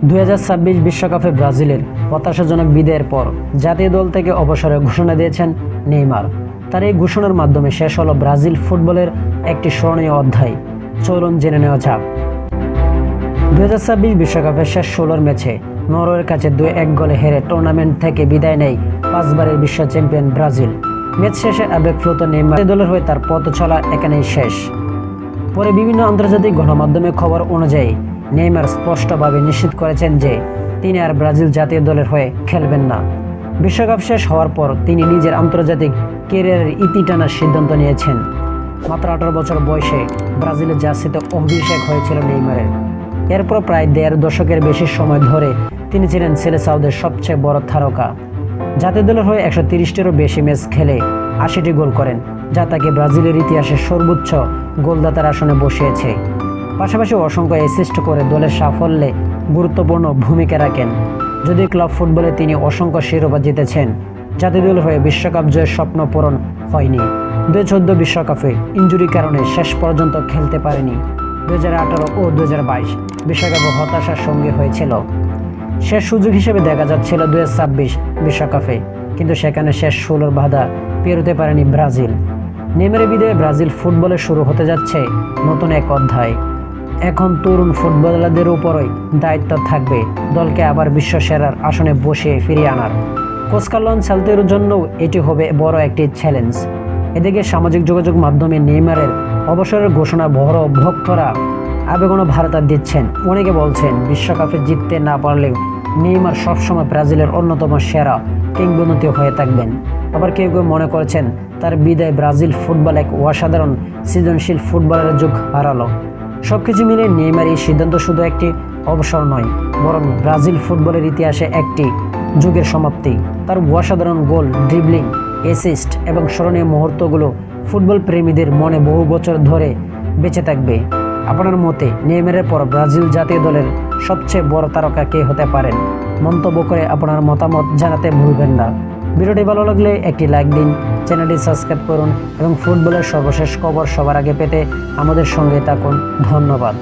2026 বিশ্বকাপে ব্রাজিলের হতাশাজনক বিদায়ের পর জাতীয় দল থেকে অবসরের ঘোষণা দিয়েছেন নেইমার। তার এই ঘোষণার মাধ্যমে শেষ হলো ব্রাজিল ফুটবলের একটি স্মরণীয় অধ্যায়। চলুন জেনে নেওয়া যাক। 2026 বিশ্বকাপের শেষ 16 ম্যাচে নরওয়ের কাছে 2-1 গোলে হেরে টুর্নামেন্ট থেকে বিদায় নেয় 5 বারের বিশ্ব চ্যাম্পিয়ন ব্রাজিল। ম্যাচ শেষে আবেগপ্লুত নেইমার দলের হয়ে তার পথ চলা এখানেই শেষ। পরে বিভিন্ন আন্তর্জাতিক গণমাধ্যমের খবর অনুযায়ী নেইমার স্পষ্টভাবে নিশ্চিত করেছেন যে তিনি আর ব্রাজিল জাতীয় দলের হয়ে খেলবেন না। বিশ্বকাপ শেষ হওয়ার পর তিনি নিজের আন্তর্জাতিক ক্যারিয়ারের ইতি টানার সিদ্ধান্ত নিয়েছেন। মাত্র 18 বছর বয়সে ব্রাজিলের জার্সিতে অভিষেক হয়েছিল নেইমারের। এরপর প্রায় 1.5 দশকের বেশি সময় ধরে তিনি ছিলেন সেলেসাওদের সবচেয়ে বড় তারকা। জাতীয় দলের হয়ে 130টিরও বেশি ম্যাচ খেলে 80টি গোল করেন, যা তাকে ব্রাজিলের ইতিহাসে সর্বোচ্চ গোলদাতার আসনে বসিয়েছে। পাশাপাশি অসংখ্য অ্যাসিস্ট করে দলের সাফল্যে গুরুত্বপূর্ণ ভূমিকা রাখেন। যদিও ক্লাব ফুটবলে তিনি অসংখ্য শিরোপা জিতেছেন, জাতীয় দলের হয়ে বিশ্বকাপ জয়ের স্বপ্ন পূরণ হয়নি। 2014 বিশ্বকাপে ইনজুরির কারণে শেষ পর্যন্ত খেলতে পারেনি। 2018 ও 2022 বিশ্বকাপে হতাশার সঙ্গে হয়েছিল। শেষ সুযোগ হিসেবে দেখা যাচ্ছিল 2026 বিশ্বকাপে, কিন্তু সেখানে শেষ 16 বাধা পেরোতে পারেনি ব্রাজিল। নেইমারের বিদায়ে ব্রাজিল ফুটবলে শুরু হতে যাচ্ছে নতুন এক অধ্যায়। এখন তরুণ ফুটবলারদের উপরই দায়িত্ব থাকবে দলকে আবার বিশ্বসেরার আসনে বসিয়ে ফিরিয়ে আনার। কোচ কার্লো আনচেলত্তির জন্য এটি হবে বড় একটি চ্যালেঞ্জ। এদিকে সামাজিক যোগাযোগ মাধ্যমে নেইমারের অবসরের ঘোষণা বড় ভক্তরা আবেগন ভারতা দিচ্ছেন। অনেকে বলছেন বিশ্বকাপে জিততে না পারলেও নেইমার সবসময় ব্রাজিলের অন্যতম সেরা কিংবদন্তি হয়ে থাকবেন। আবার কেউ কেউ মনে করছেন তার বিদায় ব্রাজিল ফুটবল এক অসাধারণ সৃজনশীল ফুটবলের যুগ হারালো। সবকিছু মিলে নেইমার এই সিদ্ধান্ত শুধু একটি অবসর নয়, বরং ব্রাজিল ফুটবলের ইতিহাসে একটি যুগের সমাপ্তি। তার অসাধারণ গোল, ড্রিবলিং, অ্যাসিস্ট এবং স্মরণীয় মুহূর্তগুলো ফুটবল প্রেমীদের মনে বহু বছর ধরে বেঁচে থাকবে। আপনার মতে নেইমারের পর ব্রাজিল জাতীয় দলের সবচেয়ে বড় তারকা কে হতে পারেন? মন্তব্য করে আপনার মতামত জানাতে ভুলবেন না। ভিডিওটি ভালো লাগলে একটি লাইক দিন, চ্যানেলটি সাবস্ক্রাইব করুন এবং ফুটবলের সর্বশেষ খবর সবার আগে পেতে আমাদের সঙ্গে থাকুন। ধন্যবাদ।